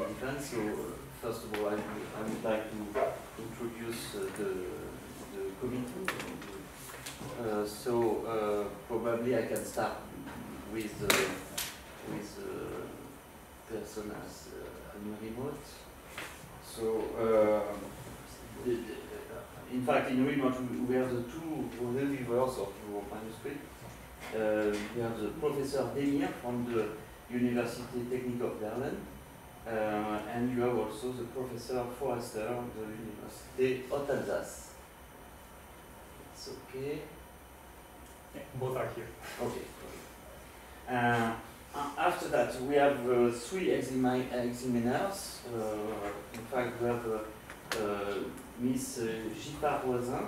defense. So first of all, I would like to introduce the committee. Probably I can start with person as remote. So in fact, in remote we have the two reviewers of your manuscript. We have the Professor Demir from the University Technique of Berlin, and you have also the Professor Forrester of the University Haute-Alsace. It's okay. Yeah, both are here. Okay. After that, we have three examiners. In fact, we have Miss Gita Roisin,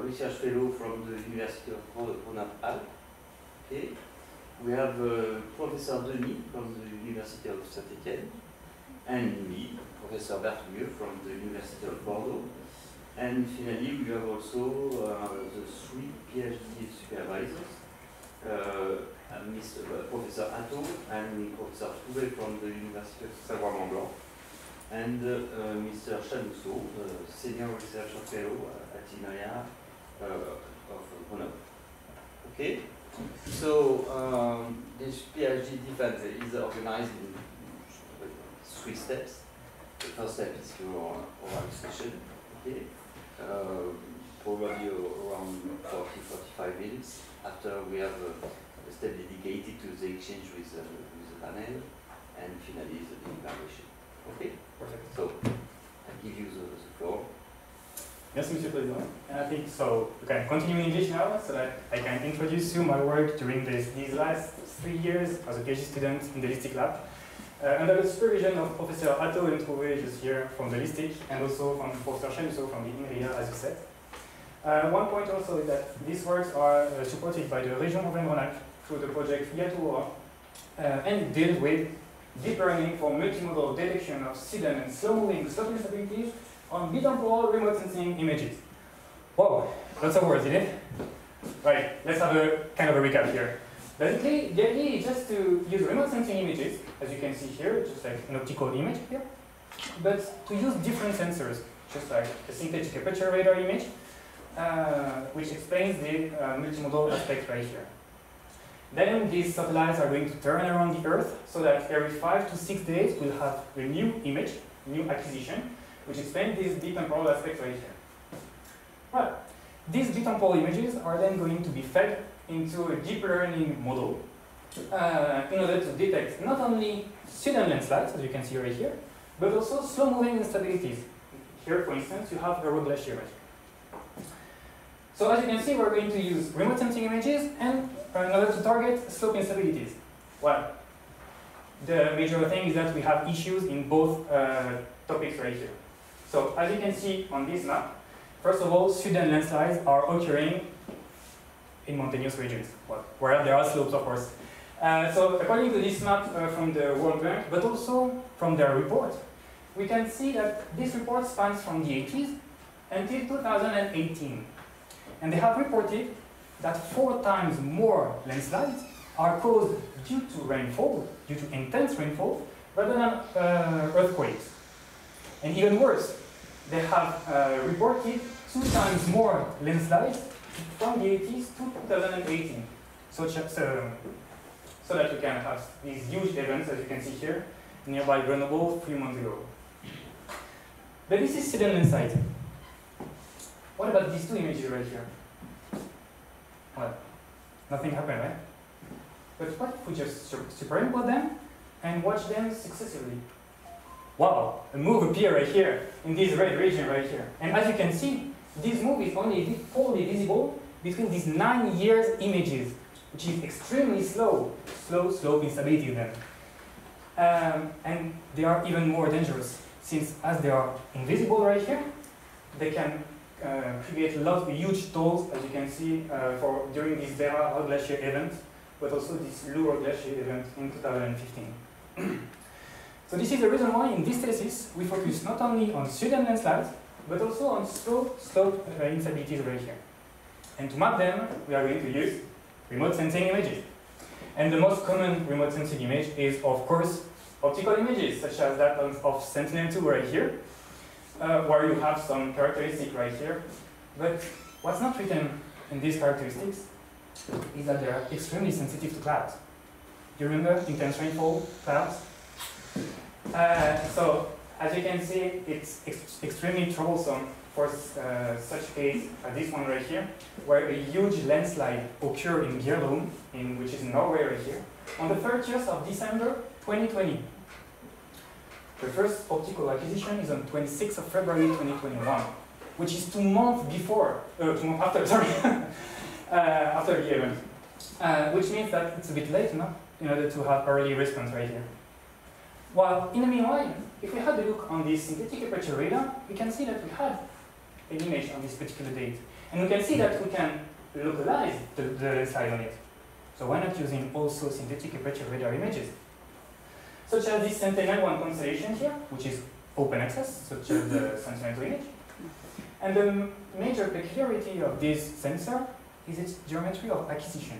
research fellow from the University of Rhône-Alpes. Okay. We have Professor Denis from the University of Saint-Étienne, and me, Professor Berthoumieux from the University of Bordeaux. And finally, we have also the three PhD supervisors, Professor Atto and Professor Trouvé from the University of Savoie-Mont-Blanc, and Mr. Chanousseau, Senior Research Fellow at INRIA of Grenoble. Okay? So this PhD defense is organized in three steps. The first step is your oral discussion. Okay? Probably around 40-45 minutes. After we have a step dedicated to the exchange with the panel, and finally the deliberation. Okay? Perfect. So I give you the floor. Yes, Mr. President. And I think so. We can continue in English now, so that I can introduce you my work during these last 3 years as a PhD student in the LISTIC lab. Under the supervision of Professor Atto and Trouvé just here from the LISTIC, and also from Professor Chanousseau from the INRIA, as you said. One point also is that these works are supported by the Région Auvergne-Rhône-Alpes through the project IATO, and deal with deep learning for multimodal detection of sudden and slow-moving slope instabilities on bitemporal remote sensing images. Whoa, lots of words in it. Right, let's have a kind of a recap here. Basically, the idea is just to use remote sensing images, as you can see here, just like an optical image here, but to use different sensors, just like a synthetic aperture radar image, which explains the multimodal aspect right here. Then these satellites are going to turn around the Earth so that every 5 to 6 days we'll have a new image, new acquisition, which explains this bitemporal aspect right here. Well, these bitemporal images are then going to be fed into a deep learning model in order to detect not only sudden landslides, as you can see right here, but also slow-moving instabilities. Here, for instance, you have a rock glacier right here. So as you can see, we're going to use remote sensing images and in order to target slope instabilities. Well, the major thing is that we have issues in both topics right here. So as you can see on this map, first of all, sudden landslides are occurring in mountainous regions, well, where there are slopes, of course. So according to this map from the World Bank, but also from their report, we can see that this report spans from the 80s until 2018. And they have reported that 4 times more landslides are caused due to rainfall, due to intense rainfall, rather than earthquakes. And even worse, they have reported 2 times more landslides from the 80s to 2018. So that you can have these huge events, as you can see here, nearby Grenoble 3 months ago. But this is sudden landslide. What about these 2 images right here? Well, nothing happened, right? But what if we just superimpose them and watch them successively? Wow, a move appears right here, in this red region right here. And as you can see, this move is only fully visible between these 9 years images, which is extremely slow slope instability then. And they are even more dangerous, since as they are invisible right here, they can create huge tolls, as you can see, during this Vera rock glacier event, but also this Lou rock glacier event in 2015. So this is the reason why in this thesis we focus not only on sudden landslides, but also on slope instabilities right here. And to map them, we are going to use remote sensing images. And the most common remote sensing image is, of course, optical images, such as that of Sentinel-2 right here, where you have some characteristic right here. But what's not written in these characteristics is that they are extremely sensitive to clouds. You remember intense rainfall clouds? So, as you can see, it's extremely troublesome for such case as this one right here, where a huge landslide occurred in Gearloom, which is in Norway right here, on the 30th of December 2020. The first optical acquisition is on 26th of February 2021, which is 2 months before, 2 months after, sorry, after the event. Which means that it's a bit late enough in order to have early response right here. While in the meanwhile, if we had a look on this synthetic aperture radar, we can see that we had an image on this particular date. And we can see that we can localize the slide on it. So why not using also synthetic aperture radar images? Such as this Sentinel-1 constellation here, which is open access, such as the Sentinel-2 image. And the major peculiarity of this sensor is its geometry of acquisition.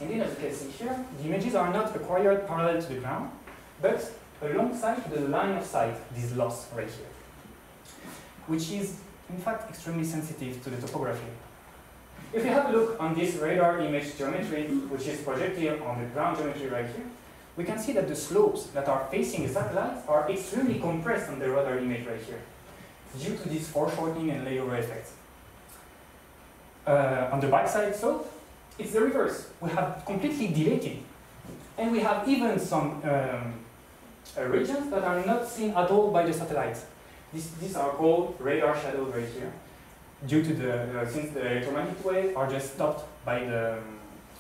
Indeed, as you can see here, the images are not acquired parallel to the ground, but alongside the line of sight, this loss right here, which is in fact extremely sensitive to the topography. If we have a look on this radar image geometry, which is projected on the ground geometry right here, we can see that the slopes that are facing the satellites are extremely compressed on the radar image right here, due to this foreshortening and layover effects. On the backside slope, it's the reverse. We have completely dilated. And we have even some regions that are not seen at all by the satellites. These are called radar shadows right here, due to the, since the electromagnetic waves are just stopped by the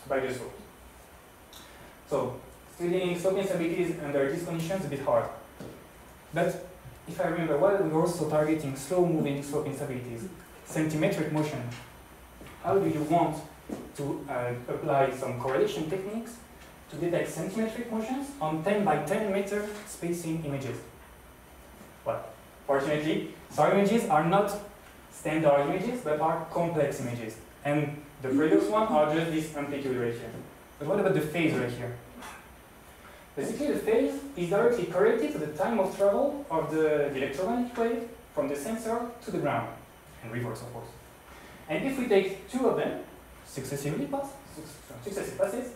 slope. So, studying slope instabilities under these conditions is a bit hard. But if I remember well, we're also targeting slow-moving slope instabilities, centimetric motion. How do you want to apply some correlation techniques to detect centimetric motions on 10 by 10 meter spacing images? Well, fortunately, SAR images are not standard images, but are complex images. And the previous one are just this amplitude right here. But what about the phase right here? Basically, the phase is directly correlated to the time of travel of the electromagnetic wave from the sensor to the ground, and reverse, of course. And if we take two of them, successive passes,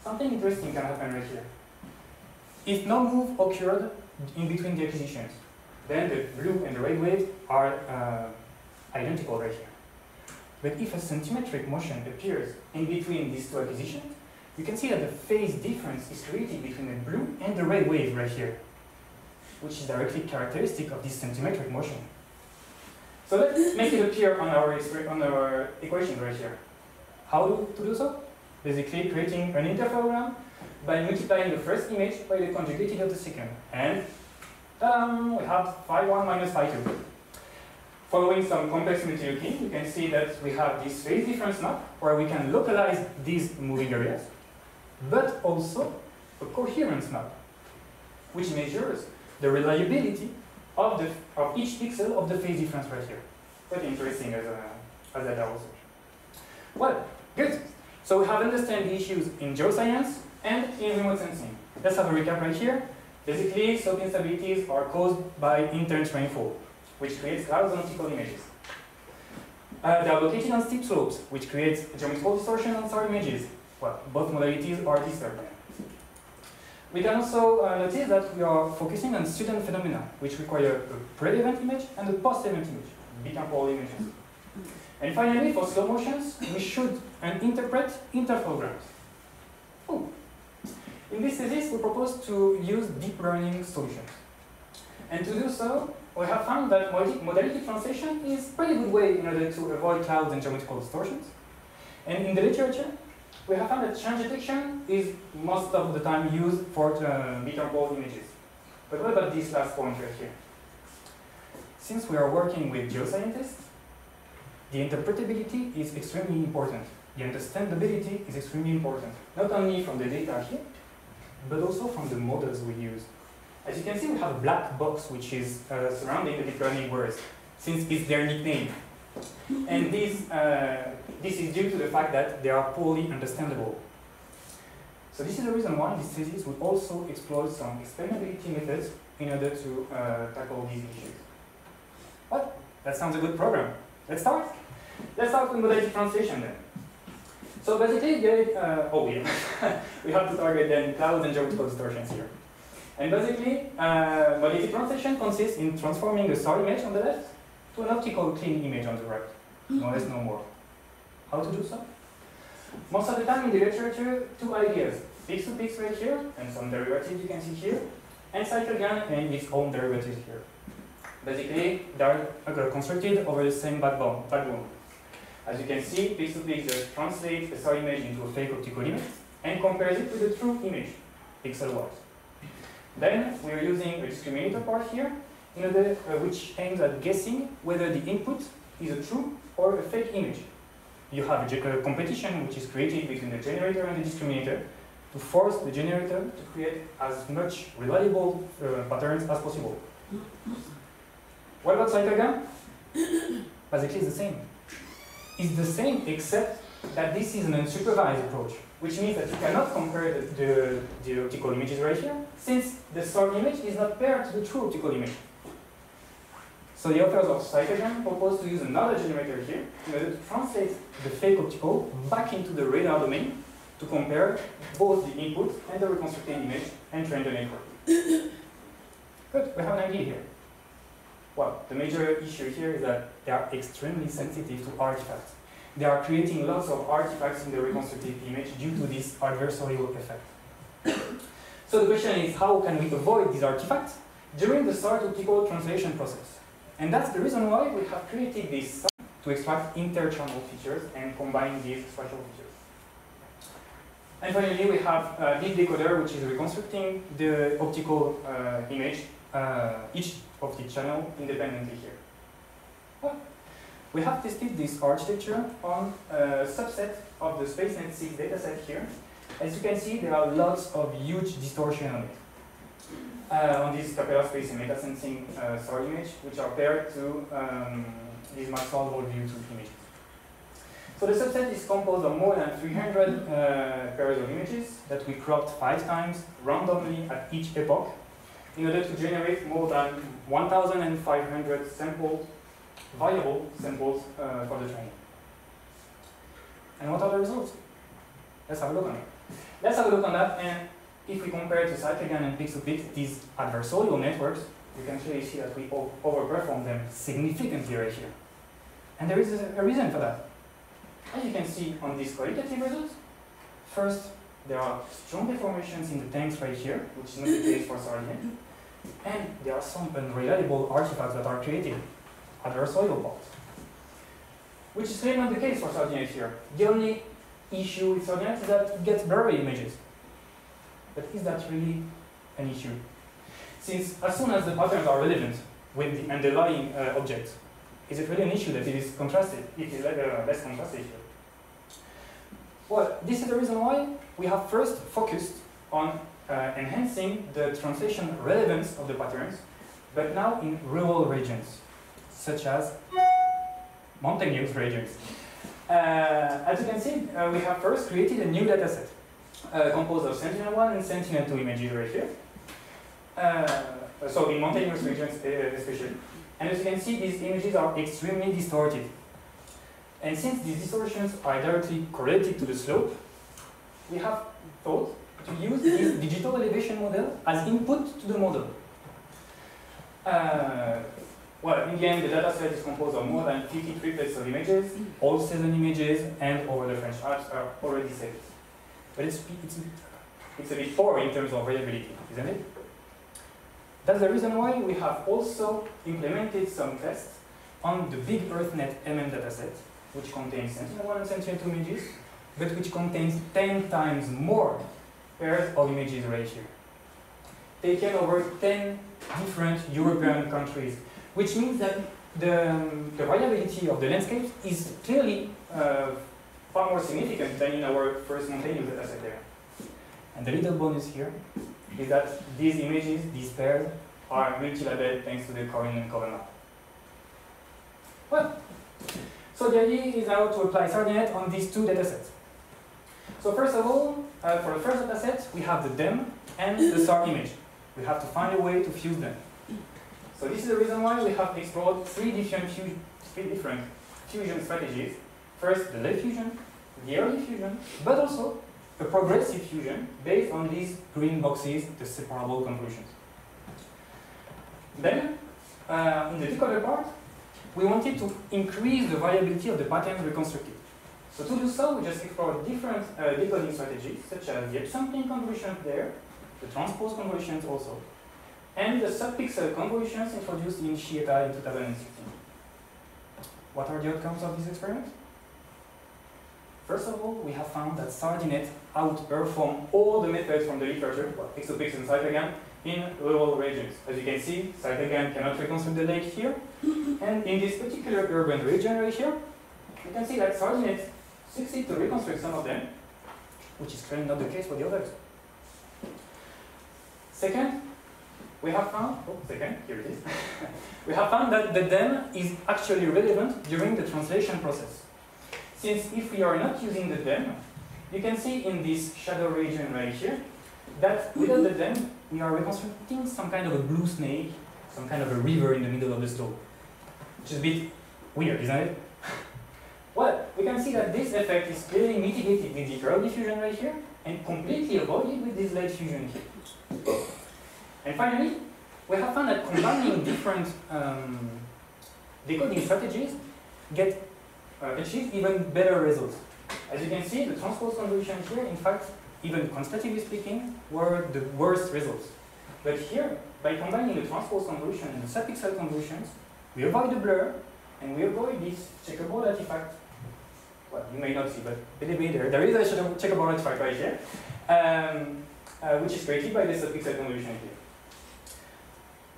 something interesting can happen right here. If no move occurred in between the acquisitions, then the blue and the red wave are identical right here. But if a centimetric motion appears in between these two acquisitions, you can see that the phase difference is created between the blue and the red wave right here, which is directly characteristic of this centimetric motion. So let's make it appear on our equation right here. How to do so? Basically creating an interferogram by multiplying the first image by the conjugated of the second. And we have phi1 minus phi2. Following some complex multilooking, you can see that we have this phase difference map where we can localize these moving areas, but also a coherence map, which measures the reliability of each pixel of the phase difference right here. Pretty interesting as that also. Well, good. So we have understand the issues in geoscience and in remote sensing. Let's have a recap right here. Basically, slope instabilities are caused by intense rainfall, which creates clouds on optical images. They are located on steep slopes, which creates geometrical distortion on SAR images. Well, both modalities are disturbed. We can also notice that we are focusing on student phenomena, which require a pre-event image and a post-event image, bitemporal images. And finally, for slow motions, we should interpret interferograms. In this thesis, we propose to use deep learning solutions. And to do so, we have found that modality translation is a pretty good way in order to avoid clouds and geometrical distortions. And in the literature, we have found that change detection is most of the time used for bitemporal images. But what about this last point right here? Since we are working with geoscientists, the interpretability is extremely important. The understandability is extremely important, not only from the data here, but also from the models we use. As you can see, we have a black box which is surrounding the deep learning words, since it's their nickname. And this is due to the fact that they are poorly understandable. So this is the reason why this thesis would also explore some explainability methods in order to tackle these issues. But that sounds a good program. Let's start. Let's start with modality translation then. So basically, we have to target then clouds and geometrical distortions here. And basically, modality translation consists in transforming a SAR image on the left to an optical clean image on the right. No less, no more. How to do so? Most of the time in the literature, two ideas. Pix-to-pix right here, and some derivatives you can see here, and cyclogram and its own derivatives here. Basically, they are constructed over the same backbone. As you can see, Pix-to-pix just translates the SAR image into a fake optical image and compares it to the true image, pixel-wise. Then we are using a discriminator part here, in order, which aims at guessing whether the input is a true or a fake image. You have a competition which is created between the generator and the discriminator to force the generator to create as much reliable patterns as possible. What about cyclogram? Basically, it's the same. It's the same, except that this is an unsupervised approach, which means that you cannot compare the optical images right here, since the SAR image is not paired to the true optical image. So the authors of cyclogram propose to use another generator here in order to translate the fake optical back into the radar domain to compare both the input and the reconstructed image and train the network. Good, we have an idea here. Well, the major issue here is that they are extremely sensitive to artifacts. They are creating lots of artifacts in the reconstructed image due to this adversarial effect. So the question is, how can we avoid these artifacts during the SAR to optical translation process? And that's the reason why we have created this to extract inter-channel features and combine these spatial features. And finally, we have this decoder, which is reconstructing the optical image, each of the channel independently here. Well, we have tested this architecture on a subset of the SpaceNet 6 dataset here. As you can see, there are lots of huge distortion on it. On this Capella space and meta sensing SAR image, which are paired to these Maxwell Worldview 2 images. So the subset is composed of more than 300 pairs of images that we cropped 5 times randomly at each epoch in order to generate more than 1,500 samples, viable samples for the training. And what are the results? Let's have a look on it. Let's have a look on that, and if we compare to cyclogram and Pix-to-pix, these adversarial networks, you can clearly see that we overperform them significantly right here. And there is a reason for that. As you can see on these qualitative results, first, there are strong deformations in the tanks right here, which is not the case for SAR-DNA. And there are some unreliable artifacts that are created, adversarial parts, which is really not the case for SAR-DNA here. The only issue with SAR-DNA is that it gets blurry images. But is that really an issue? Since as soon as the patterns are relevant with the underlying object, is it really an issue that it is contrasted? It is less contrasted here. Well, this is the reason why we have first focused on enhancing the translation relevance of the patterns, but now in rural regions, such as mountainous regions. As you can see, we have first created a new dataset composed of Sentinel-1 and Sentinel-2 images right here. So in mountainous regions especially. And as you can see, these images are extremely distorted. And since these distortions are directly correlated to the slope, we have thought to use this digital elevation model as input to the model. Well, in the end, the dataset is composed of more than 50 triplets of images, all season images, and over the French Alps are already saved. But it's a bit poor in terms of reliability, isn't it? That's the reason why we have also implemented some tests on the big EarthNet dataset, which contains Sentinel-1 and Sentinel-2 images, but which contains 10 times more pairs of images right here, taken over 10 different European countries, which means that the variability of the landscape is clearly far more significant than in our first mountainous dataset there. And the little bonus here is that these images, these pairs, are multi-labeled thanks to the Corin and Coven map. Well, so the idea is now to apply SAR-DNA on these two datasets. So first of all, for the first dataset, we have the DEM and the SAR image. We have to find a way to fuse them. So this is the reason why we have explored three different fusion strategies. First, the late fusion, the early fusion, but also a progressive fusion based on these green boxes, the separable convolutions. Then, in the decoder part, we wanted to increase the variability of the patterns reconstructed. So to do so, we just explored different decoding strategies, such as the upsampling convolutions there, the transpose convolutions also, and the subpixel convolutions introduced in Shieta in 2016. What are the outcomes of this experiment? First of all, we have found that SARDINET outperform all the methods from the literature, well, Exopix and Cyclogan, in rural regions. As you can see, Cyclogan cannot reconstruct the lake here, and in this particular urban region right here, you can see that SARDINET succeed to reconstruct some of them, which is clearly not the case for the others. Second, we have found, here it is. We have found that the DEM is actually relevant during the translation process. Since if we are not using the DEM, you can see in this shadow region right here, that without the DEM, we are reconstructing some kind of a blue snake, some kind of a river in the middle of the slope. Which is a bit weird, isn't it? Well, we can see that this effect is clearly mitigated with the early fusion right here, and completely avoided with this late fusion here. And finally, we have found that combining different decoding strategies achieve even better results. As you can see, the transpose convolution here, in fact, even quantitatively speaking, were the worst results. But here, by combining the transpose convolution and the subpixel convolutions, we avoid the blur, and we avoid this checkerboard artifact. Well, you may not see, but believe me, there is a checkerboard artifact right here, which is created by the subpixel convolution here.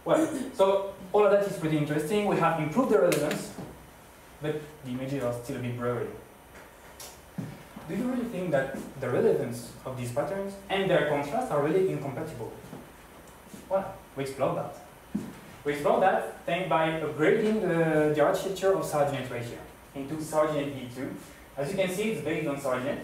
Well, so all of that is pretty interesting. We have improved the relevance, but the images are still a bit blurry. Do you really think that the relevance of these patterns and their contrast are really incompatible? Well, we explored that. We explored that by upgrading the architecture of SARDINET right here into SARDINET V2. As you can see, it's based on SARDINET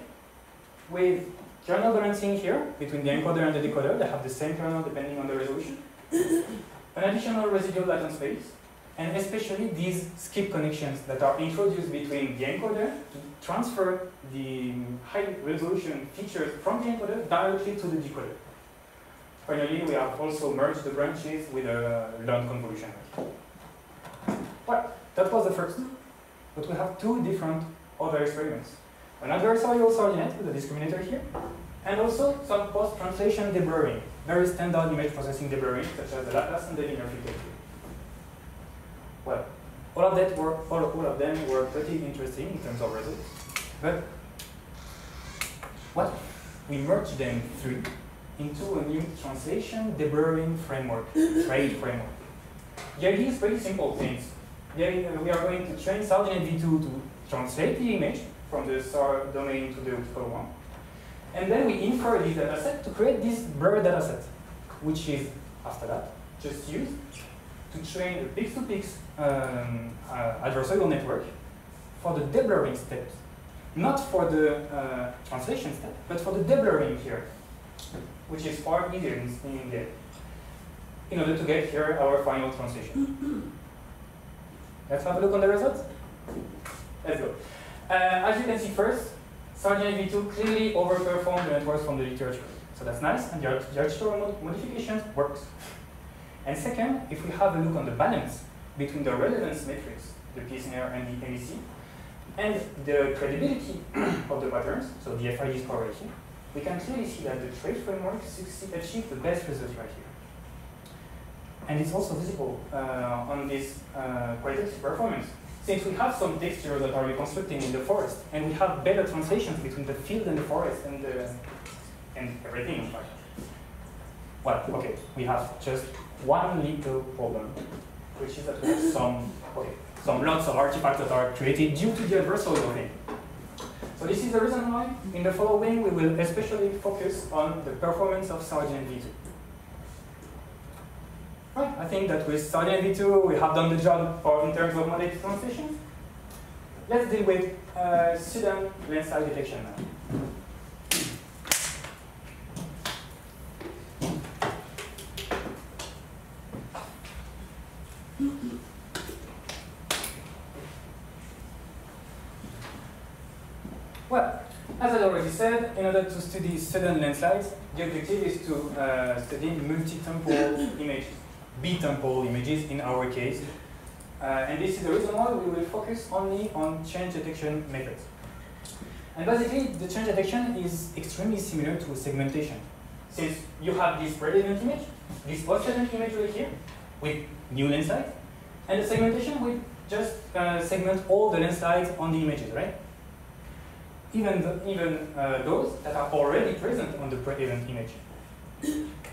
with kernel balancing here between the encoder and the decoder. They have the same kernel depending on the resolution. An additional residual latent space, and especially these skip connections that are introduced between the encoder to transfer the high resolution features from the encoder directly to the decoder. Finally, we have also merged the branches with a learned convolution. Well, that was the first, but we have two different other experiments. An adversarial SARDINET with a discriminator here, and also some post-translation deblurring, very standard image processing deblurring, such as the Laplace and the linear filter. Well, all of them were pretty interesting in terms of results, but what we merged them through into a new translation deblurring framework, trade framework. The idea is pretty simple things. We are going to train SARDINET V2 to translate the image from the SAR domain to the optical one. And then we infer this dataset to create this blur dataset, which is, after that, just used to train a pix-to-pix adversarial network for the deblurring steps. Not for the translation step, but for the deblurring here, which is far easier in order to get here our final translation. Let's have a look on the results. Let's go. As you can see first, SARDINET V2 clearly overperformed the networks from the literature. So that's nice, and the architectural modification works. And second, if we have a look on the balance between the relevance metrics, the PSNR and the MEC, and the credibility of the patterns, so the FID score right here, we can clearly see that the trade framework achieved the best result right here. And it's also visible on this qualitative performance. Since we have some textures that are reconstructing in the forest, and we have better translations between the field and the forest and everything, in fact. Well, okay, we have just one little problem, which is that we have some lots of artifacts that are created due to the adversarial thing. So this is the reason why, in the following, we will especially focus on the performance of SARDINET V2. Right, I think that with SARDINET V2, we have done the job in terms of modality translation. Let's deal with sudden lens size detection now. Well, as I already said, in order to study sudden landslides, the objective is to study multi-temporal images, B-temporal images in our case. And this is the reason why we will focus only on change detection methods. And basically, the change detection is extremely similar to a segmentation. Since you have this pre-event image, this post-event image right here, with new landslides, and the segmentation will just segment all the landslides on the images, right? Even those that are already present on the pre-event image.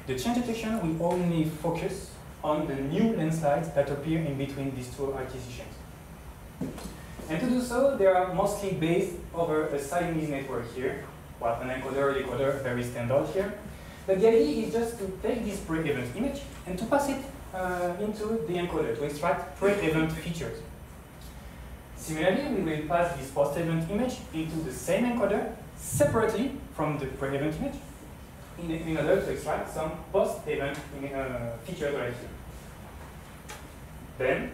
The change detection will only focus on the new landslides that appear in between these two acquisitions. And to do so, they are mostly based over a Siamese network here. Well, an encoder, decoder, very standard here. But the idea is just to take this pre-event image and to pass it into the encoder to extract pre-event features. Similarly, we will pass this post-event image into the same encoder separately from the pre-event image in order to extract some post-event features right here. Then,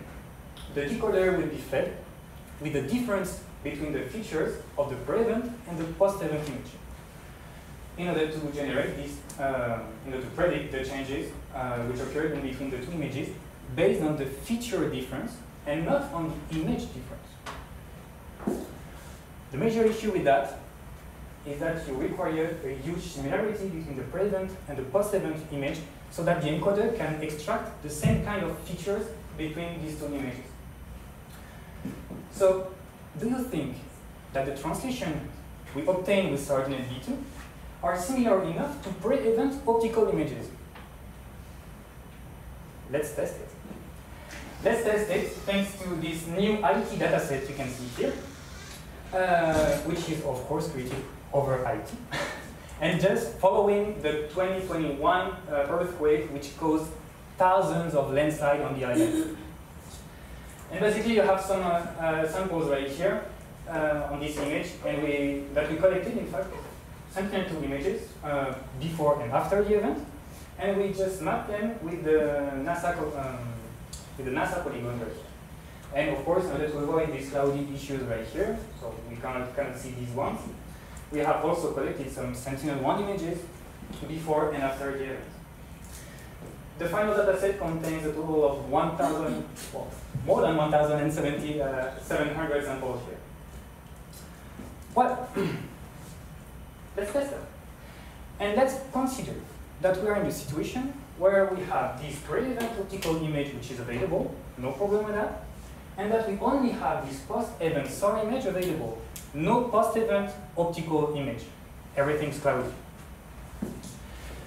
the decoder will be fed with the difference between the features of the pre-event and the post-event image in order to generate this, in order to predict the changes which occurred in between the two images based on the feature difference and not on the image difference. The major issue with that is that you require a huge similarity between the pre-event and the post-event image so that the encoder can extract the same kind of features between these two images. So, do you think that the translation we obtain with SARDINET V2 are similar enough to pre-event optical images? Let's test it. Let's test it thanks to this new IT dataset you can see here, which is of course created over IT. And just following the 2021 earthquake which caused thousands of landslides on the island. And basically you have some samples right here on this image and that we collected, in fact, Sentinel-2 images before and after the event. And we just mapped them with the NASA polygon right here. And of course, in order to avoid these cloudy issues right here, so we cannot see these ones, we have also collected some Sentinel-1 images before and after the event. The final dataset contains a total of 1,000, well, more than 1,700 samples here. Well, let's test that. And let's consider that we are in a situation where we have this pre-event optical image which is available, no problem with that, and that we only have this post-event SAR image available, no post-event optical image. Everything's cloudy.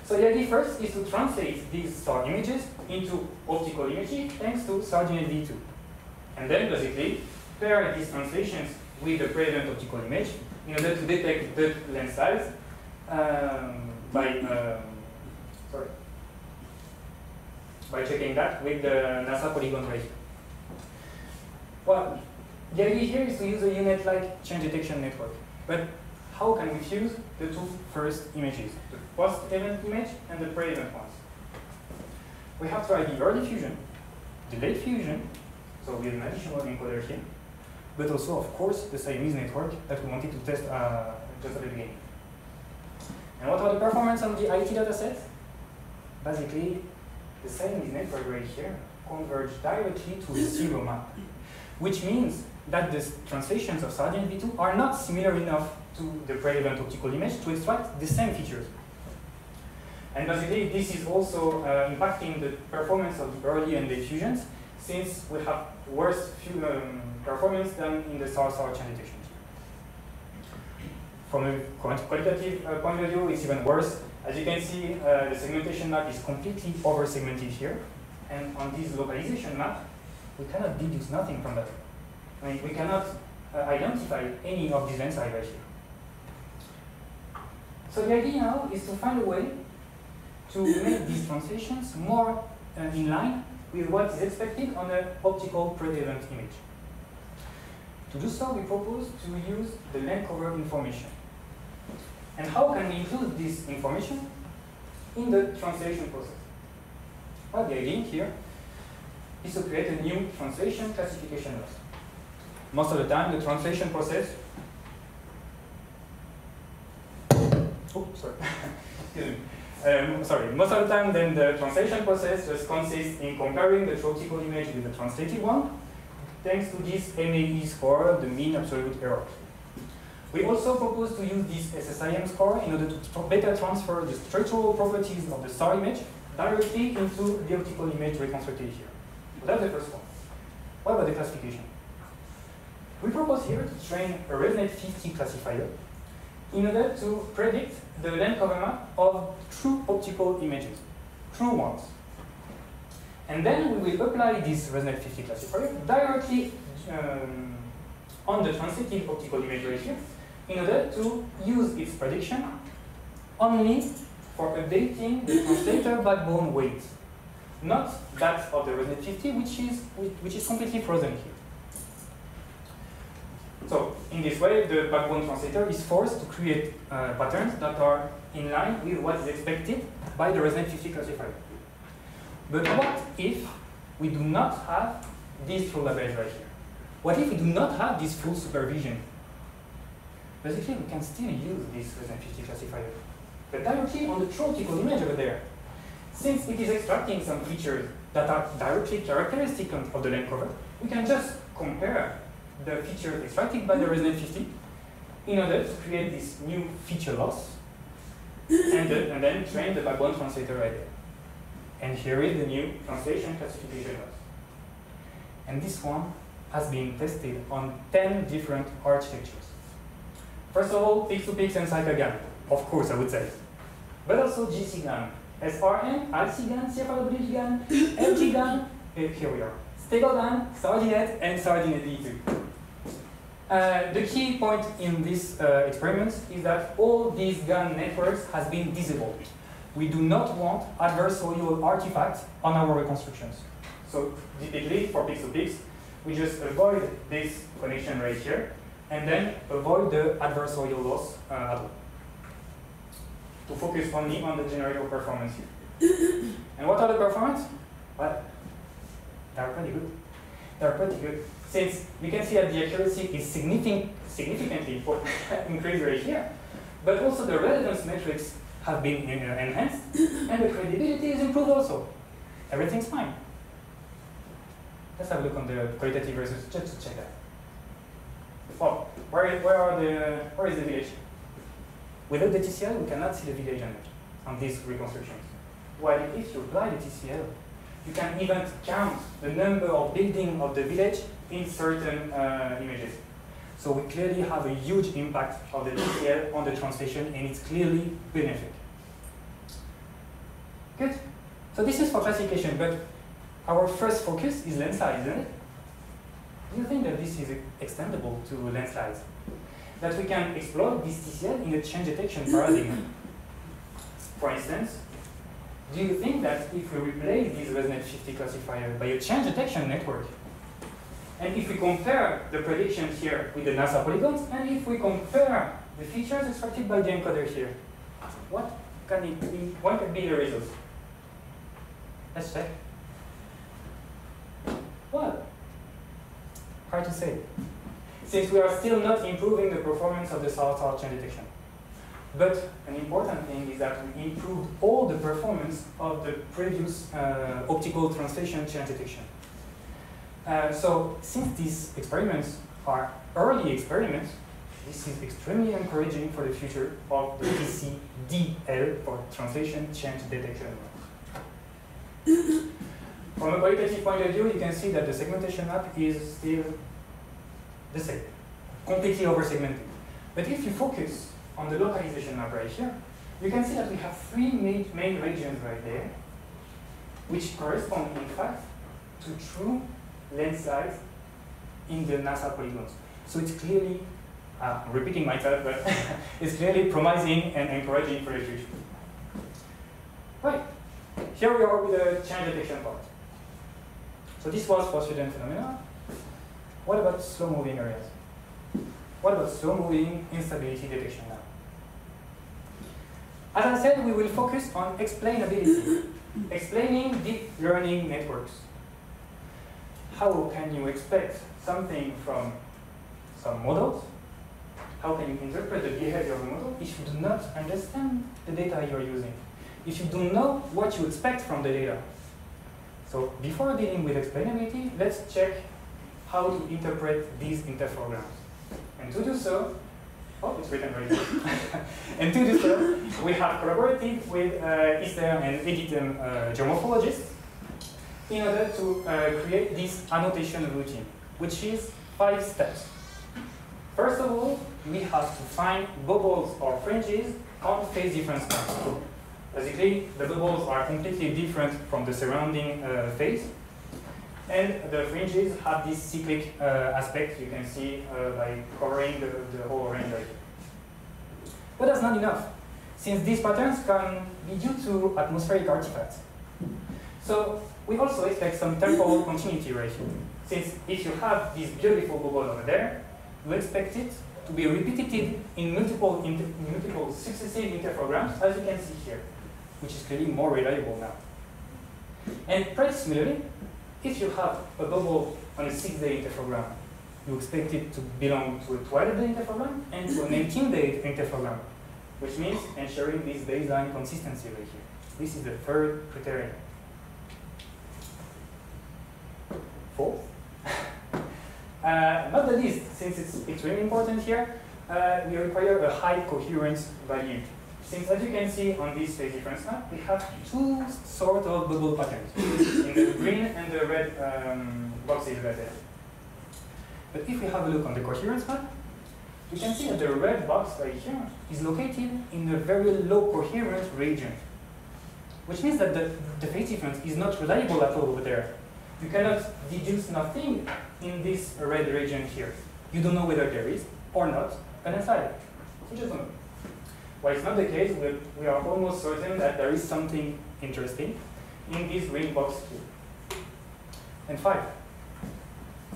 So the idea first is to translate these SAR images into optical images thanks to SARDINET V2. And then basically pair these translations with the pre-event optical image in order to detect the lens size by checking that with the NASA polygon right here. Well, the idea here is to use a unit-like change detection network. But how can we fuse the two first images, the post-event image and the pre-event ones? We have tried the early fusion, the late fusion, so with an additional encoder here, but also, of course, the Siamese network that we wanted to test just at the beginning. And what are the performance of the IT dataset? Basically, the Siamese network right here converged directly to a zero map, which means that the translations of SARDINET V2 are not similar enough to the pre-event optical image to extract the same features. And basically, this is also impacting the performance of the early and late fusions, since we have worse performance than in the SAR-SAR change detection. From a qualitative point of view, it's even worse. As you can see, the segmentation map is completely over-segmented here. And on this localization map, we cannot deduce nothing from that. I mean, we cannot identify any of these lens size right here. So the idea now is to find a way to make these translations more in line with what is expected on an optical pre-event image. To do so, we propose to use the lens cover information. And how can we include this information in the translation process? Well, the idea here is to create a new translation classification loss. Most of the time, the translation process. Oh, sorry. Excuse me. Sorry. Most of the time, then the translation process just consists in comparing the true optical image with the translated one, thanks to this MAE score, the mean absolute error. We also propose to use this SSIM score in order to better transfer the structural properties of the SAR image directly into the optical image reconstructed here. So that's the first one. What about the classification? We propose here to train a ResNet 50 classifier in order to predict the length cover map of true optical images, true ones. And then we will apply this ResNet 50 classifier directly on the translated optical image right here in order to use its prediction only for updating the translator backbone weight, not that of the ResNet 50, which is completely frozen here. So in this way, the backbone translator is forced to create patterns that are in line with what is expected by the ResNet 50 classifier. But what if we do not have this full average right here? What if we do not have this full supervision? Basically, we can still use this ResNet 50 classifier, but directly on the true optical image over there. Since it is extracting some features that are directly characteristic of the lens cover, we can just compare the features extracted by the ResNet 50 in order to create this new feature loss and then train the backbone translator right there. And here is the new translation classification loss. And this one has been tested on 10 different architectures. First of all, Pix2Pix and CycleGAN, of course I would say. But also GCGAN, SRN, ALCGAN, CFRWGAN, LGGAN, here we are, StegoGAN, Sardinet, and Sardinet D2. The key point in this experiment is that all these GAN networks has been disabled. We do not want adversarial artifacts on our reconstructions. So typically for Pix2Pix, we just avoid this connection right here, and then avoid the adversarial loss at all. To focus only on the generator performance here. And what are the performance? Well, they are pretty good. They are pretty good. Since we can see that the accuracy is significantly increased right here, but also the relevance metrics have been enhanced, and the credibility is improved also. Everything's fine. Let's have a look on the qualitative results just to check that. Well, where is the village? Without the TCL, we cannot see the village on these reconstructions. While if you apply the TCL, you can even count the number of buildings of the village in certain images. So we clearly have a huge impact of the TCL on the translation, and it's clearly beneficial. Good. So this is for classification, but our first focus is lens size, isn't it? Do you think that this is extendable to lens size? That we can exploit this TCL in a change detection paradigm? For instance, do you think that if we replace this ResNet 50 classifier by a change detection network, and if we compare the predictions here with the NASA polygons, and if we compare the features extracted by the encoder here, what can be the results? Let's check. Well, hard to say, since we are still not improving the performance of the SAR change detection. But an important thing is that we improved all the performance of the previous optical translation change detection. So since these experiments are early experiments, this is extremely encouraging for the future of the TCDL, for translation change detection. From a qualitative point of view, you can see that the segmentation map is still the same, completely over-segmented. But if you focus on the localization map right here, you can see that we have three main regions right there, which correspond, in fact, to true lens size in the NASA polygons. So it's clearly, I'm repeating myself, but it's clearly promising and encouraging for the future. Right, here we are with the change detection part. So this was for student phenomena. What about slow-moving areas? What about slow-moving instability detection now? As I said, we will focus on explainability, explaining deep learning networks. how can you expect something from some models? How can you interpret the behavior of a model if you do not understand the data you're using? If you don't know what you expect from the data? So before dealing with explainability, let's check how to interpret these interpholograms. And to do so, oh, it's written right here. And to do so, we have collaborated with Esther and Editem geomorphologists in order to create this annotation routine, which is 5 steps. First of all, we have to find bubbles or fringes on phase difference points. Basically, the bubbles are completely different from the surrounding phase. And the fringes have this cyclic aspect you can see by covering the whole range right here. But that's not enough, since these patterns can be due to atmospheric artifacts. So we also expect some temporal continuity right here. Since if you have this beautiful bubble over there, you expect it to be repeated in multiple successive interpholograms, as you can see here, which is clearly more reliable now. And pretty similarly, if you have a bubble on a 6-day interphogram, you expect it to belong to a 12-day interphogram and to an 18-day interphogram, which means ensuring this baseline consistency right here. This is the third criterion. Fourth, not the least, since it's extremely important here, we require a high coherence value. Since, as you can see on this phase difference map, we have 2 sort of bubble patterns in the green and the red boxes right there. But if we have a look on the coherence map, we can see that the red box right here is located in a very low coherence region, which means that the phase difference is not reliable at all over there. You cannot deduce nothing in this red region here. You don't know whether there is or not an outlier. You just don't know. While it's not the case, we are almost certain that there is something interesting in this green box here. And 5,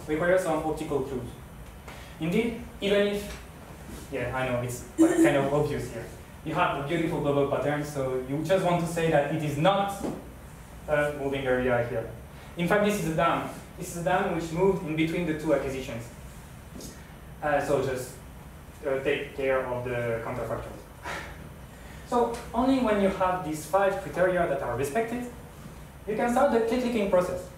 we require some optical clues. Indeed, even if, yeah, I know it's kind of obvious here. You have a beautiful bubble pattern, so you just want to say that it is not a moving area here. In fact, this is a dam. This is a dam which moved in between the 2 acquisitions. So just take care of the counterfactuals. So only when you have these 5 criteria that are respected, you can start the clicking process.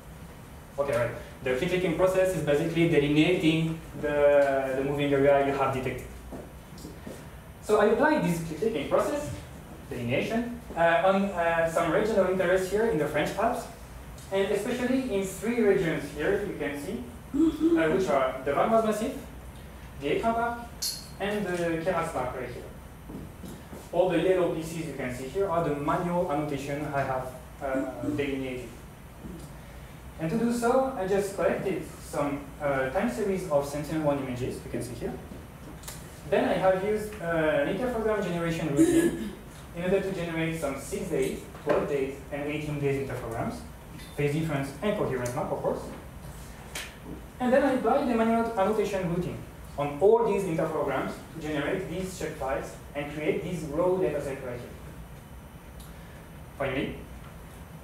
Okay, right. The clicking process is basically delineating the moving area you have detected. So I apply this clicking process, delineation, on some region of interest here in the French Alps, and especially in 3 regions here you can see, which are the Valmoise Massif, the Écrin Park, and the Queyras Park right here. All the yellow pieces you can see here are the manual annotation I have delineated. And to do so, I just collected some time series of Sentinel-1 images, you can see here. Then I have used an interphogram generation routine in order to generate some 6 days, 12 days, and 18 days interpholograms, phase difference and coherence map, of course. And then I applied the manual annotation routine on all these interpholograms to generate these shapefiles and create this raw dataset right here. Finally,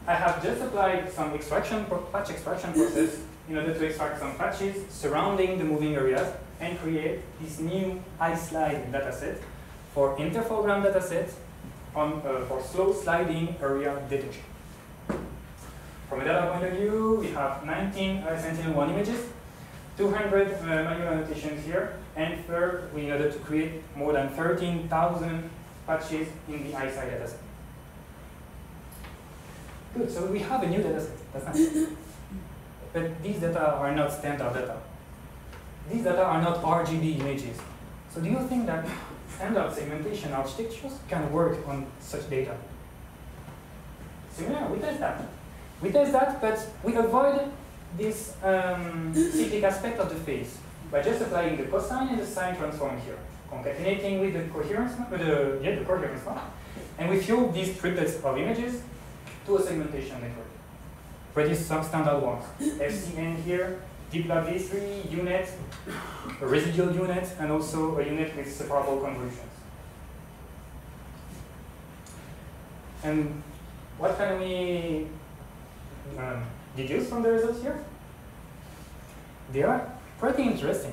I have just applied some patch extraction process in order to extract some patches surrounding the moving areas and create this new iSlide dataset for interphogram dataset for slow sliding area detection. From a data point of view, we have 19 Sentinel-1 images, 200 manual annotations here, and third, in order to create more than 13,000 patches in the iSlide dataset. Good, so we have a new dataset. That's nice. But these data are not standard data. These data are not RGB images. So do you think that standard segmentation architectures can work on such data? Similar, we test that. We test that, but we avoid this cyclic aspect of the phase by just applying the cosine and the sine transform here, concatenating with the coherence map, and we fuel these triplets of images to a segmentation network. Pretty some standard ones. FCN here, DeepLab V3, UNet, a residual unit, and also a unit with separable convolutions. And what can we deduce from the results here? they are pretty interesting.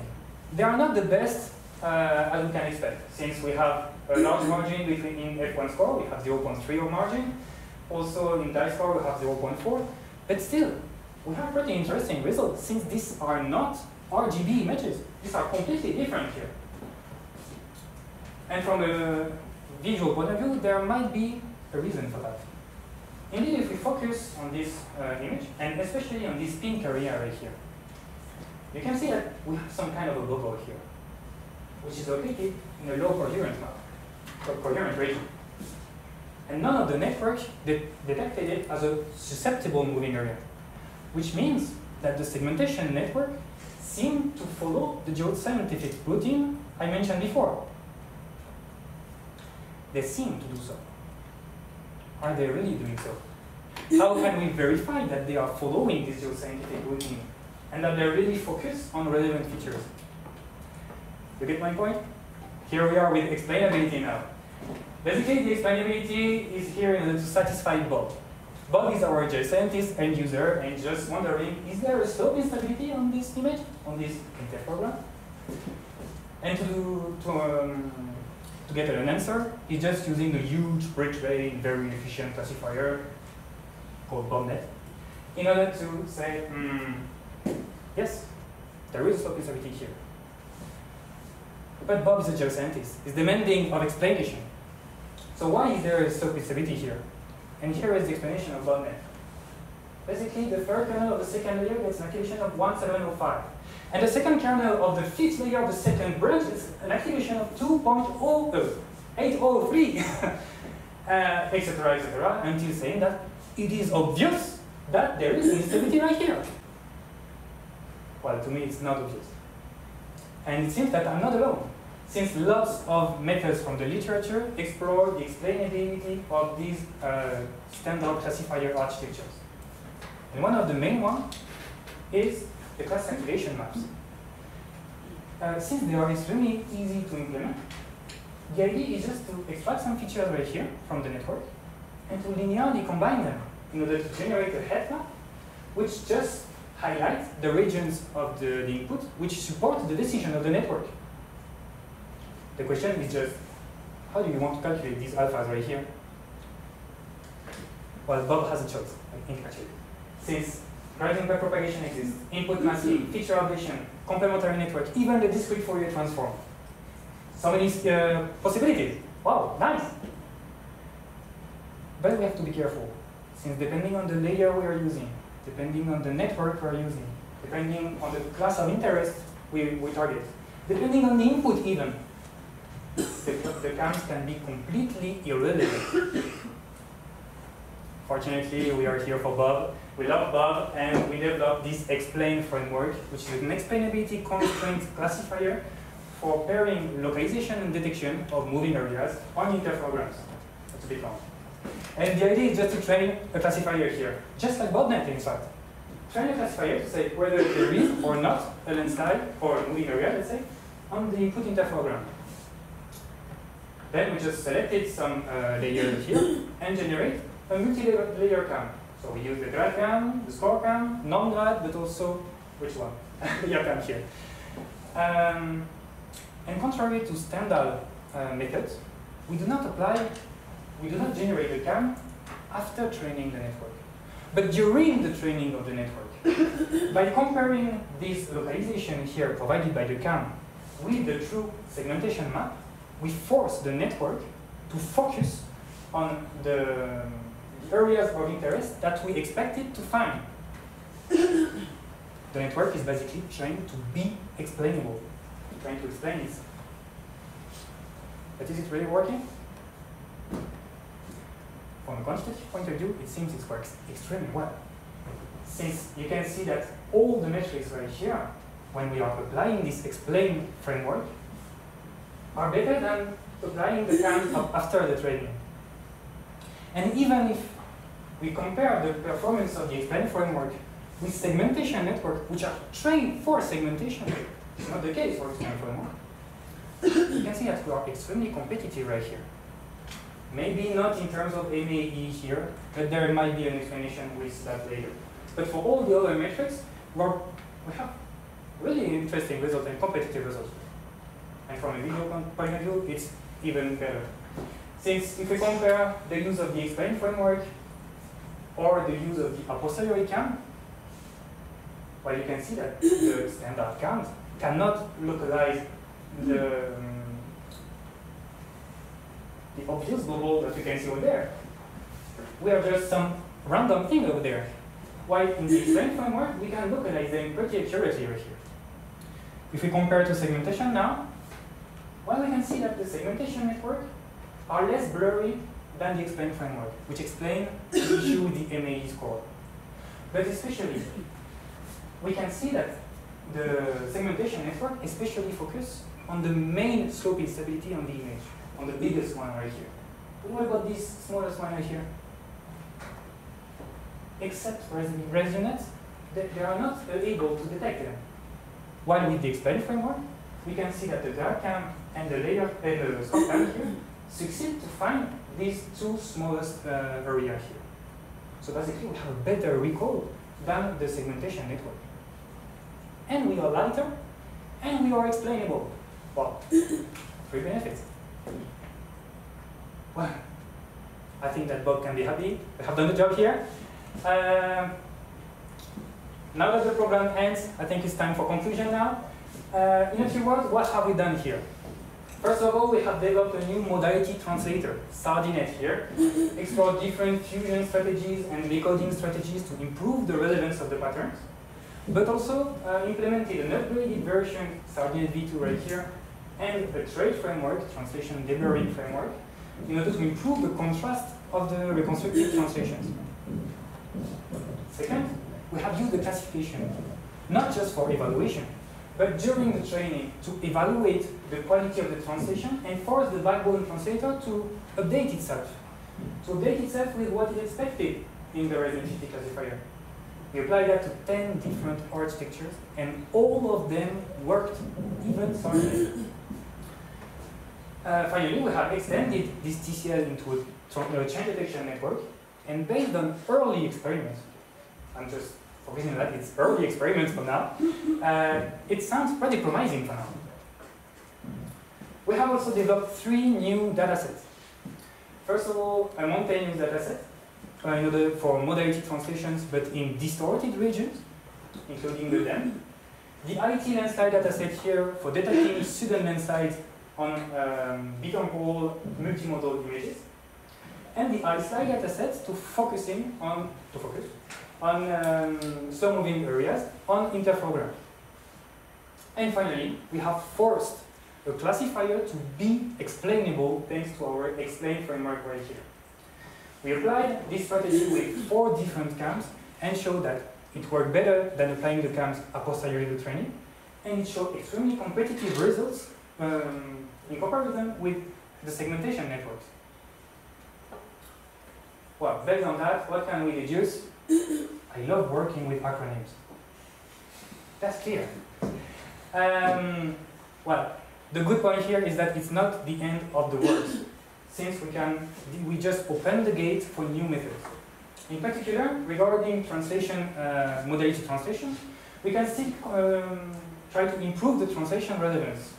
They are not the best as we can expect, since we have a large margin between in F1 score, we have 0.3 of margin. Also in die score, we have 0.4. But still, we have pretty interesting results, since these are not RGB images. These are completely different here. And from a visual point of view, there might be a reason for that. Indeed, if we focus on this image, and especially on this pink area right here, you can see that we have some kind of a bubble here, which is located in a low coherent map, coherent region. And none of the networks detected it as a susceptible moving area, which means that the segmentation network seemed to follow the geoscientific routine I mentioned before. They seem to do so. Are they really doing so? How can we verify that they are following this geoscientific routine and that they're really focused on relevant features? You get my point? Here we are with explainability now. Basically, the explainability is here in order to satisfy Bob. Bob is our geoscientist end user and just wondering, is there a slope instability on this image, on this interferogram? And to get an answer, he's just using a huge Ridgeway, very efficient classifier called BobNet in order to say, yes, there is a slope instability here. But Bob is a geoscientist. He's demanding of explanation. So why is there a slope instability here? And here is the explanation of BobNet. Basically, the third kernel of the second layer gets an activation of 1705. And the second kernel of the fifth layer of the second branch is an activation of 2.803, etc., etc., until saying that it is obvious that there is an instability right here. Well, to me, it's not obvious. And it seems that I'm not alone, since lots of methods from the literature explore the explainability of these standard classifier architectures. And one of the main ones is the class activation maps. Since they are extremely easy to implement, the idea is just to extract some features right here from the network and to linearly combine them in order to generate a head map which just highlights the regions of the input which support the decision of the network. The question is just, how do you want to calculate these alphas right here? Well, Bob has a choice, I think, actually. Since gradient backpropagation exists, input masking, feature ablation, complementary network, even the discrete Fourier transform. So many possibilities. Wow, nice. But we have to be careful, since depending on the layer we are using, depending on the network we are using, depending on the class of interest we target, depending on the input even, the cams can be completely irrelevant. Fortunately, we are here for Bob. We love Bob, and we developed this explain framework, which is an explainability constraint classifier for pairing localization and detection of moving areas on interferograms. That's a bit long. And the idea is just to train a classifier here, just like BobNet, in fact. Train a classifier to say whether there is or not a lens type or a moving area, let's say, on the input interferogram. Then we just selected some layer here and generate a multi-layer cam. So we use the grad cam, the score cam, non-grad, but also, which one? Layer cam here. And contrary to standard methods, we do not generate the cam after training the network, but during the training of the network. By comparing this localization here provided by the cam with the true segmentation map, we force the network to focus on the areas of interest that we expect it to find. The network is basically trying to be explainable, trying to explain itself. But is it really working? From a quantitative point of view, it seems it works extremely well. Since you can see that all the metrics right here, when we are applying this explain framework, are better than applying the cam after the training. And even if we compare the performance of the explain framework with segmentation network, which are trained for segmentation, it's not the case for explain framework, you can see that we are extremely competitive right here. Maybe not in terms of MAE here, but there might be an explanation with that later. But for all the other metrics, we have really interesting result and competitive result. And from a video point of view, it's even better. Since if we compare the use of the explain framework or the use of the a posteriori CAM, well, you can see that the standard CAM cannot localize the obvious bubble that you can see over there. We have just some random thing over there. While in the explain framework, we can localize them pretty accurately right here. If we compare to segmentation now, well, we can see that the segmentation network are less blurry than the explain framework, which explain the issue with the MAE score. But especially, we can see that the segmentation network especially focus on the main slope instability on the image, on the biggest one right here. But what about this smallest one right here? Except ResNet, they are not able to detect them. While with the explain framework, we can see that the dark cam and the layer the scope cam here succeed to find these two smallest areas here. So basically, we have a better recall than the segmentation network. And we are lighter, and we are explainable. Well, three benefits. Well, I think that Bob can be happy. We have done the job here. Now that the program ends, I think it's time for conclusion now. In a few words, what have we done here? First of all, we have developed a new modality translator, Sardinet here, explore different fusion strategies and decoding strategies to improve the relevance of the patterns, but also implemented an upgraded version, Sardinet V2 right here, and a trade framework, translation deburring framework, in order to improve the contrast of the reconstructed translations. Second, we have used the classification, not just for evaluation, but during the training to evaluate the quality of the translation and force the backbone translator to update itself. To update itself with what is expected in the resonancy classifier. We applied that to 10 different architectures, and all of them worked, even Sardinet. Finally, we have extended this TCL into a change detection network, and based on early experiments, I'm just focusing on that, it's early experiments for now, it sounds pretty promising for now. We have also developed 3 new datasets. First of all, a Montaigneuse dataset, in order for modality translations, but in distorted regions, including the DEM. The IT landslide dataset here for detecting sudden landslides on bitemporal multimodal images. And the iSlide dataset to focus on slow-moving areas on interferogram. And finally, we have forced a classifier to be explainable thanks to our explain framework right here. We applied this strategy with 4 different CAMs and showed that it worked better than applying the CAMs a posteriori to training, and it showed extremely competitive results in comparison with the segmentation networks. Well, based on that, what can we deduce? I love working with acronyms. That's clear. Well, the good point here is that it's not the end of the work, since we just open the gate for new methods. In particular, regarding translation, modality translation, we can still try to improve the translation relevance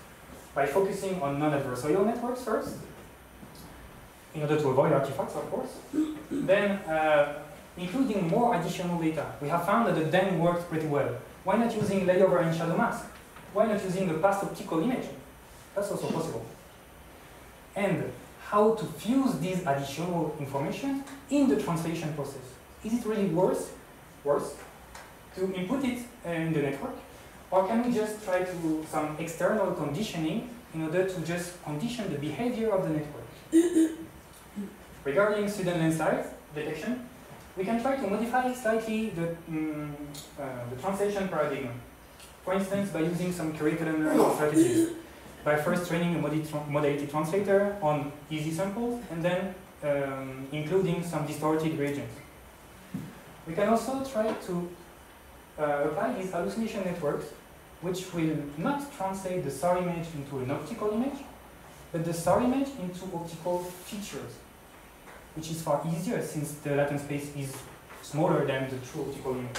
by focusing on non-adversarial networks first, in order to avoid artifacts, of course. Then, including more additional data. We have found that the DEM works pretty well. Why not using layover and shadow mask? Why not using a past optical image? That's also possible. And how to fuse these additional information in the translation process. Is it really worse to input it in the network? Or can we just try to do some external conditioning in order to just condition the behavior of the network? Regarding sudden landslide detection, we can try to modify slightly the translation paradigm. For instance, by using some curriculum learning strategies. By first training a modality translator on easy samples, and then including some distorted regions. We can also try to apply these hallucination networks, which will not translate the SAR image into an optical image, but the SAR image into optical features, which is far easier since the latent space is smaller than the true optical image.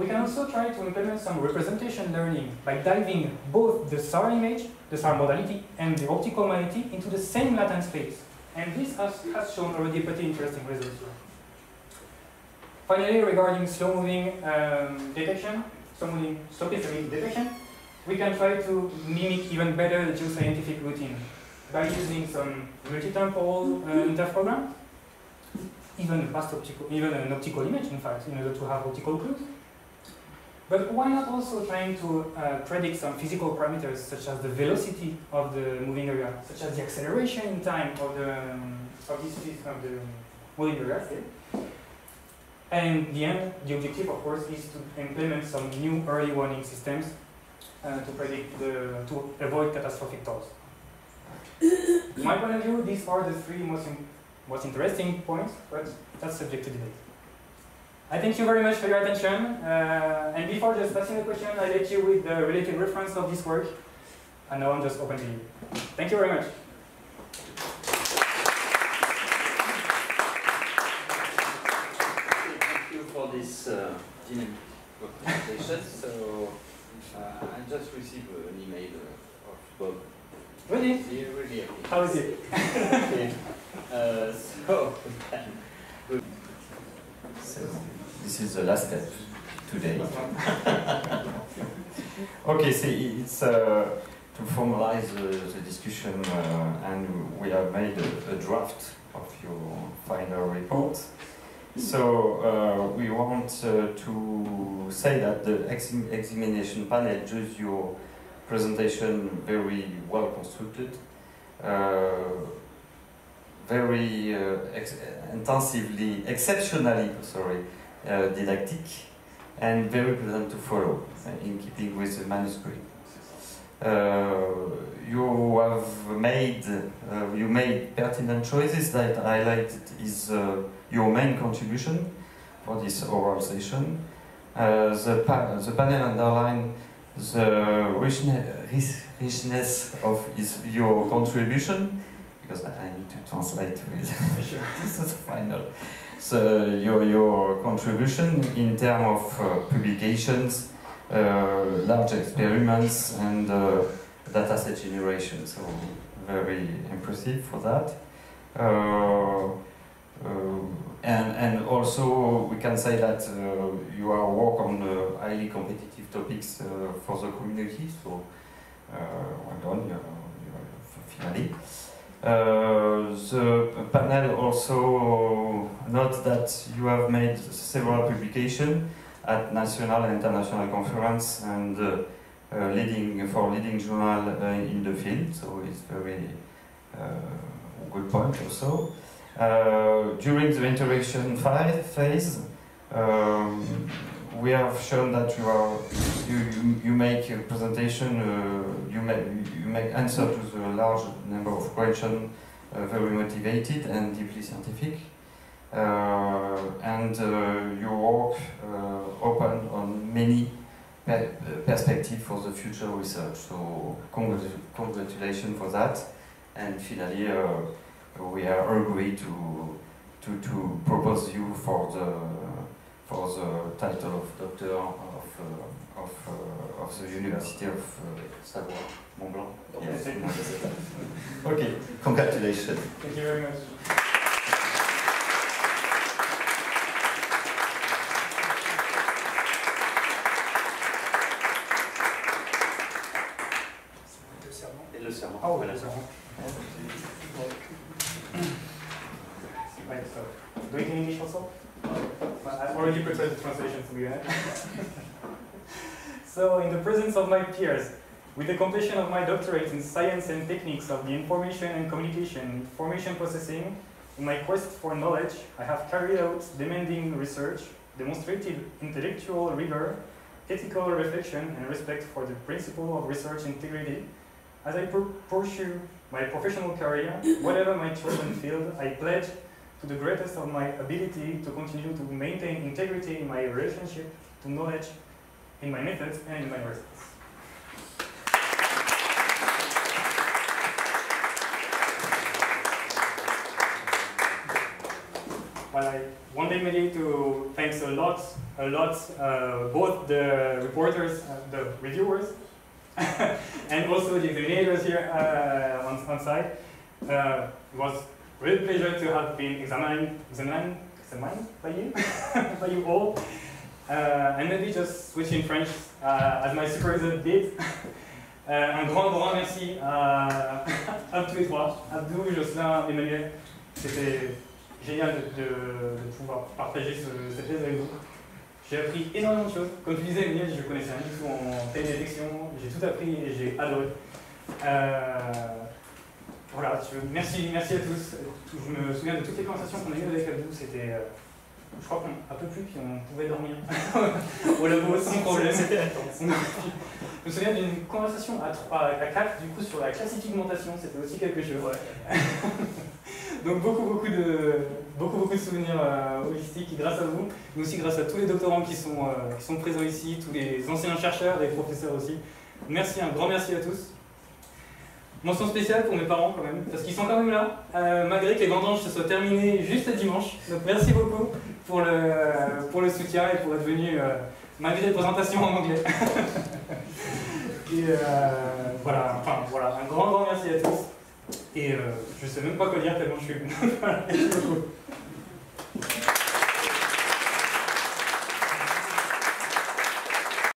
We can also try to implement some representation learning by diving both the SAR image, the SAR modality, and the optical modality into the same latent space. And this has shown already pretty interesting results here. Finally, regarding slow-moving detection, slow-moving detection, we can try to mimic even better the geoscientific routine by using some multi-temporal interferogram, even an optical image, in fact, in order to have optical clues. But why not also trying to predict some physical parameters, such as the velocity of the moving area, such as the acceleration in time of the moving area? And in the end, the objective, of course, is to implement some new early warning systems to predict to avoid catastrophic tolls. In my point of view, these are the three most interesting points, but that's subject to debate. I thank you very much for your attention. And before just passing the question, I let you with the related reference of this work. And now I'm just open to you. Thank you very much. Thank you for this dynamic presentation. So I just received an email of Bob. Really? Really happy. How is it? Okay. So this is the last step today. Okay, so it's to formalize the discussion, and we have made a draft of your final report. So we want to say that the examination panel judged your presentation very well constructed, very exceptionally didactic, and very pleasant to follow, in keeping with the manuscript. You made pertinent choices that highlighted is your main contribution for this oral session. The panel underlined the richness of your contribution, because I need to translate with this is final. So your contribution in terms of publications, large experiments, and dataset generation. So very impressive for that. And also we can say that you are work on highly competitive topics for the community. So well done, finally. The panel also notes that you have made several publications at national and international conference and leading journal in the field. So it's very good point also. During the interaction phase, we have shown that you make a presentation, you make answer to the large number of questions, very motivated and deeply scientific, and your work open on many perspectives for the future research. So congratulations for that, and finally we are agreed to propose you for the title of doctor of the University of Savoie Mont Blanc. Yes. Okay, congratulations. Thank you very much. Et le serment. Oh, Voilà. le serment. Right, so, do it in English also? I've already prepared the translation to be honest. So, in the presence of my peers, with the completion of my doctorate in science and techniques of the information and communication, information processing, in my quest for knowledge, I have carried out demanding research, demonstrated intellectual rigor, ethical reflection, and respect for the principle of research integrity. As I pursue my professional career, whatever my chosen field, I pledge to the greatest of my ability to continue to maintain integrity in my relationship to knowledge, in my methods, and in my results. Well, I won't mainly to thanks a lot, both the reporters, the reviewers, and also the examinators here on site. It was a real pleasure to have been examined by you, by you all. And maybe just switch in French, as my supervisor did. Un grand merci à tous les trois, Abdou, Jocelyn, Emmanuel. C'était génial de pouvoir partager cette thèse avec vous. J'ai appris énormément de choses. Comme tu disais, Emmanuel, je ne connaissais rien du tout en télédétection. J'ai tout appris et j'ai adoré. Voilà, merci à tous. Je me souviens de toutes les conversations qu'on a eues avec Abdou. C'était, je crois qu'on un peu plus, puis on pouvait dormir au labo sans problème. Je me souviens d'une conversation à 4 du coup sur la classipigmentation, c'était aussi quelque chose. Ouais. Donc beaucoup de souvenirs holistiques grâce à vous, mais aussi grâce à tous les doctorants qui sont présents ici, tous les anciens chercheurs, les professeurs aussi. Merci, un grand merci à tous. Mention spéciale pour mes parents quand même, parce qu'ils sont quand même là, malgré que les vendanges se soient terminées juste dimanche. Donc merci beaucoup pour le soutien et pour être venu malgré les présentations en anglais. Et voilà, un grand merci à tous. Et je sais même pas quoi dire tellement je suis... Voilà, merci beaucoup.